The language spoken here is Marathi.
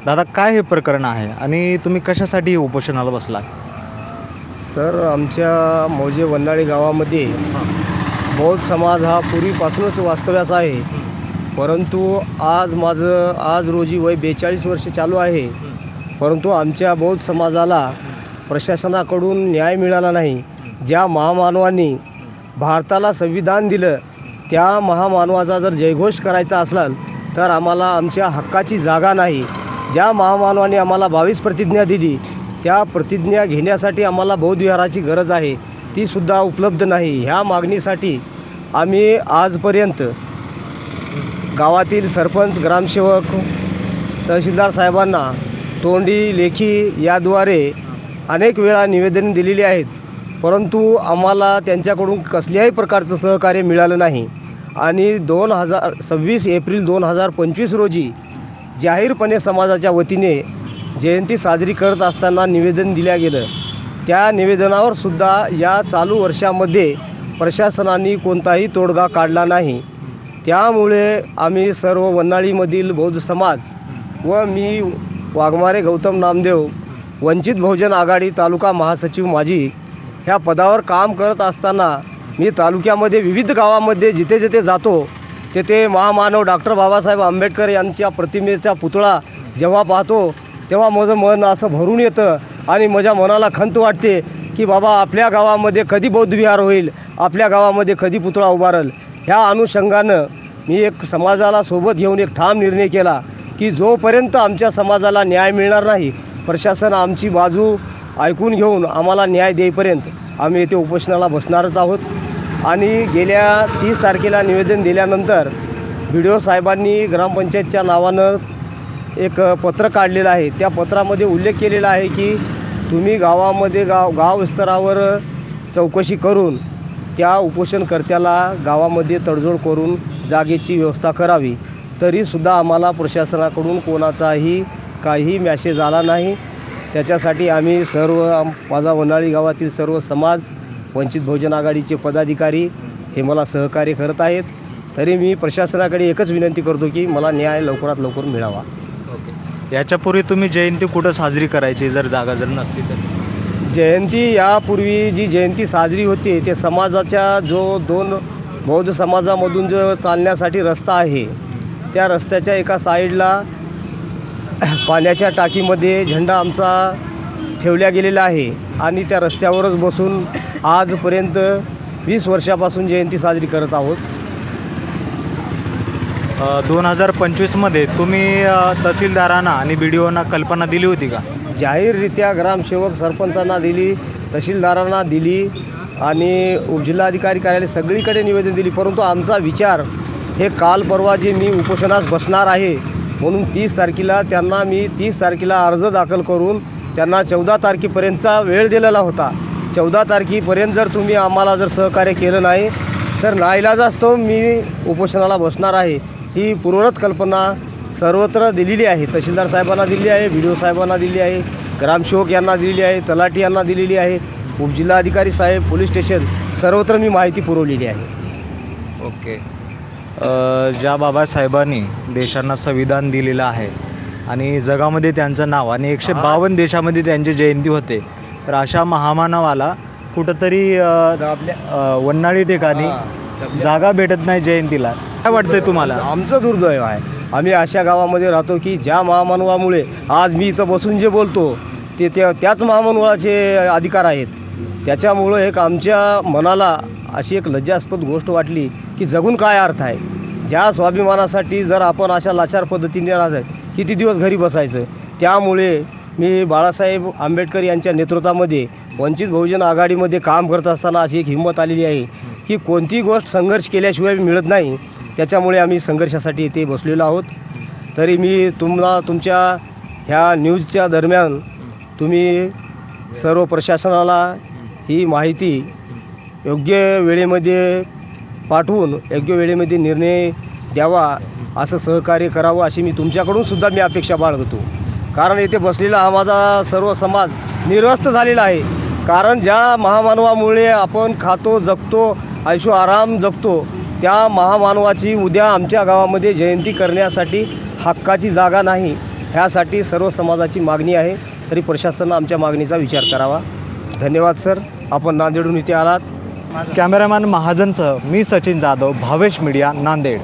दादा, काय हे प्रकरण आहे आणि तुम्ही कशासाठी उपोषणाला बसला? सर, आमच्या मौजे वन्हाळी गावामध्ये बौद्ध समाज हा पूर्वीपासूनच वास्तव्यास आहे. परंतु आज रोजी वय 42 वर्ष चालू आहे. परंतु आमच्या बौद्ध समाजाला प्रशासनाकडून न्याय मिळाला नाही. ज्या महामानवांनी भारताला संविधान दिलं, त्या महामानवाचा जर जयघोष करायचा असेल तर आम्हाला आमच्या हक्काची जागा नाही. ज्या महामानवाने आम्हाला 22 प्रतिज्ञा दिली, त्या प्रतिज्ञा घेण्यासाठी आम्हाला बौद्ध विहाराची गरज आहे, तीसुद्धा उपलब्ध नाही. ह्या मागणीसाठी आम्ही आजपर्यंत गावातील सरपंच, ग्रामसेवक, तहसीलदार साहेबांना तोंडी, लेखी याद्वारे अनेक वेळा निवेदन दिलेली आहेत. परंतु आम्हाला त्यांच्याकडून कसल्याही प्रकारचं सहकार्य मिळालं नाही. आणि 26 एप्रिल 2025 रोजी जाहीरपणे समाजाच्या वतीने जयंती साजरी करत असताना निवेदन दिलं गेलं. त्या निवेदनावर सुद्धा या चालू वर्षामध्ये प्रशासनाने कोणताही तोडगा काढला नाही. त्यामुळे आम्ही सर्व वन्हाळीमधील बौद्ध समाज व मी वाघमारे गौतम नामदेव, वंचित बहुजन आघाडी तालुका महासचिव माजी ह्या पदावर काम करत असताना मी तालुक्यामध्ये विविध गावामध्ये जिथे जिथे जातो तेथे महामानव डॉक्टर बाबासाहेब आंबेडकर यांच्या प्रतिमेचा पुतळा जेव्हा पाहतो तेव्हा माझं मन असं भरून येतं आणि माझ्या मनाला खंत वाटते की बाबा, आपल्या गावामध्ये कधी बौद्ध विहार होईल, आपल्या गावामध्ये कधी पुतळा उभारेल. ह्या अनुषंगानं मी एक समाजाला सोबत घेऊन एक ठाम निर्णय केला की जोपर्यंत आमच्या समाजाला न्याय मिळणार नाही, प्रशासन आमची बाजू ऐकून घेऊन आम्हाला न्याय देईपर्यंत आम्ही येथे उपोषणाला बसणारच आहोत. आणि गेल्या 30 तारखेला निवेदन दिल्यानंतर BDO साहेबांनी ग्रामपंचायतच्या नावानं एक पत्र काढलेलं आहे. त्या पत्रामध्ये उल्लेख केलेला आहे की तुम्ही गावामध्ये गाव स्तरावर चौकशी करून त्या उपोषणकर्त्याला गावामध्ये तडजोड करून जागेची व्यवस्था करावी. तरीसुद्धा आम्हाला प्रशासनाकडून कोणाचाही काही मॅसेज आला नाही. त्याच्यासाठी आम्ही माझा वन्हाळी गावातील सर्व समाज, वंचित बहुजन आघाडीचे पदाधिकारी हे मला सहकार्य करत आहेत. तरी मी प्रशासनाकडे एकच विनंती करतो की मला न्याय लवकरात लवकर मिळावा. याच्यापूर्वी तुम्ही जयंती कुठं साजरी करायची जर जागा नसली तर? यापूर्वी जी जयंती साजरी होती ते समाजाच्या जो 2 बौद्ध समाजामधून जो चालण्यासाठी रस्ता आहे, त्या रस्त्याच्या एका साईडला पाण्याच्या टाकीमध्ये झेंडा आमचा ठेवल्या गेलेला आहे आणि त्या रस्त्यावरच बसून आजपर्यंत 20 वर्षापासून जयंती साजरी करत आहोत. 2025मध्ये तुम्ही तहसीलदारांना आणि BDOना कल्पना दिली होती का? जाहीररित्या ग्रामसेवक, सरपंचांना दिली, तहसीलदारांना दिली आणि उपजिल्हाधिकारी कार्यालय सगळीकडे निवेदन दिली. परंतु आमचा विचार हे काल परवा जे मी उपोषणास बसणार आहे म्हणून 30 तारखेला त्यांना मी 30 तारखेला अर्ज दाखल करून त्यांना 14 तारखेपर्यंतचा वेळ दिलेला होता. 14 तारखेपर्यंत जर तुम्ही आम्हाला जर सहकार्य केलं नाही तर नाईलाजास्तव मी उपोषणाला बसणार आहे. ही पूर्ववत कल्पना सर्वत्र दिलेली आहे. तहसीलदार साहेबांना दिली आहे, BDO साहेबांना दिली आहे, ग्रामसेवक यांना दिलेली आहे, तलाठी यांना दिलेली आहे, उपजिल्हाधिकारी साहेब, पोलीस स्टेशन सर्वत्र मी माहिती पुरवलेली आहे. ओके. ज्या बाबासाहेबांनी देशांना संविधान दिलेलं आहे आणि जगामध्ये त्यांचं नाव आणि 152 देशामध्ये त्यांची जयंती होते, तर अशा महामानवाला कुठंतरी वन्हाळी ठिकाणी जागा भेटत नाही जयंतीला. काय वाटतंय तुम्हाला? आमचं दुर्दैव आहे. आम्ही अशा गावामध्ये राहतो की ज्या महामानवामुळे आज मी इथं बसून जे बोलतो त्याच महामानवाचे अधिकार आहेत. त्याच्यामुळं एक आमच्या मनाला अशी एक लज्जास्पद गोष्ट वाटली की जगून काय अर्थ आहे. ज्या स्वाभिमानासाठी जर आपण अशा लाचार पद्धतीने राहत किती दिवस घरी बसायचं. त्यामुळे मी बाळासाहेब आंबेडकर यांच्या नेतृत्वामध्ये वंचित बहुजन आघाडीमध्ये काम करत असताना अशी एक हिंमत आलेली आहे की कोणतीही गोष्ट संघर्ष केल्याशिवाय मिळत नाही. त्याच्यामुळे आम्ही संघर्षासाठी इथे बसलेलो आहोत. तरी मी तुमच्या ह्या न्यूजच्या दरम्यान तुम्ही सर्व प्रशासनाला ही माहिती योग्य वेळेमध्ये पाठवून योग्य वेळेमध्ये निर्णय द्यावा, असं सहकार्य करावं अशी मी तुमच्याकडून सुद्धा मी अपेक्षा बाळगतो. कारण येथे बसलेला हा माझा सर्व समाज निर्वस्त झालेला आहे. कारण ज्या महामानवामुळे आपण खातो, जगतो, ऐशो आराम जगतो, त्या महामानवाची उद्या आमच्या गावामध्ये जयंती करण्यासाठी हक्काची जागा नाही. ह्यासाठी सर्व समाजाची मागणी आहे. तरी प्रशासनानं आमच्या मागणीचा विचार करावा. धन्यवाद सर. आपण नांदेडहून इथे आलात. कॅमेरामॅन महाजनसह मी सचिन जाधव, भावेश मीडिया, नांदेड.